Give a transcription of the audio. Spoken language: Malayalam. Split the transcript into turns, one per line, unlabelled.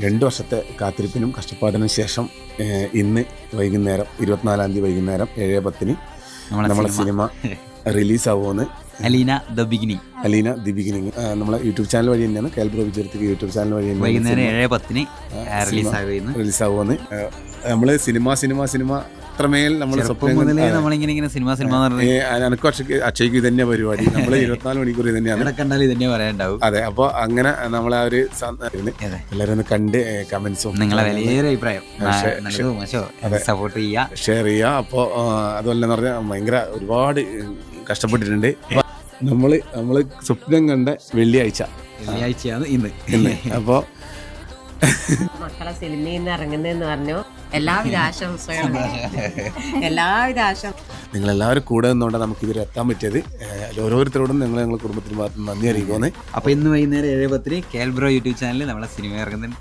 2 വർഷത്തെ കാത്തിരിപ്പിനും കഷ്ടപ്പാടിനും ശേഷം ഇന്ന് വൈകുന്നേരം 24-ാം തീയതി വൈകുന്നേരം 7:10 നമ്മളെ സിനിമ റിലീസാവുമെന്ന്
അലീന ദ ബിഗിനിങ്
നമ്മളെ യൂട്യൂബ് ചാനൽ വഴി തന്നെയാണ് കാൽബ്രോ വിജയർക്ക് യൂട്യൂബ് ചാനൽ വഴി
വൈകുന്നേരം 7:10
റിലീസാവുമെന്ന്. നമ്മള് സിനിമ അത്രമേൽ നമ്മൾ
നമ്മളിങ്ങനെ സിനിമ
എനക്കും അക്ഷയ്ക്ക് തന്നെ പരിപാടി നമ്മൾ 24 മണിക്കൂർ തന്നെയാണ്
പറയാനുണ്ടാവും.
അതെ, അപ്പോൾ അങ്ങനെ നമ്മളെ ആ ഒരു എല്ലാവരും ഒന്ന് കണ്ട് കമന്റ്സും
നിങ്ങളെ വലിയൊരു അഭിപ്രായം സപ്പോർട്ട്
ഷെയർ ചെയ്യുക. അപ്പോൾ അതുപോലെ എന്ന് പറഞ്ഞാൽ ഭയങ്കര ഒരുപാട് കഷ്ടപ്പെട്ടിട്ടുണ്ട്. നമ്മള് സ്വപ്നം കണ്ട
വെള്ളിയാഴ്ചയാണ് ഇന്ന്.
അപ്പോൾ
മക്കളെ സിനിമയിൽ നിന്ന് ഇറങ്ങുന്നതെന്ന് പറഞ്ഞു എല്ലാവിധ ആശംസകളും.
നിങ്ങളെല്ലാവരും കൂടെ നിന്നുകൊണ്ട് നമുക്ക് ഇതുവരെ എത്താൻ പറ്റിയത്. ഓരോരുത്തരോടും ഞങ്ങളുടെ കുടുംബത്തിന് ഭാഗത്ത് നന്ദി അറിയിക്കുമെന്ന്.
അപ്പോൾ ഇന്ന് വൈകുന്നേരം 7:10 കാൽബ്രോ യൂട്യൂബ് ചാനലിൽ നമ്മളെ സിനിമ ഇറങ്ങുന്നുണ്ട്.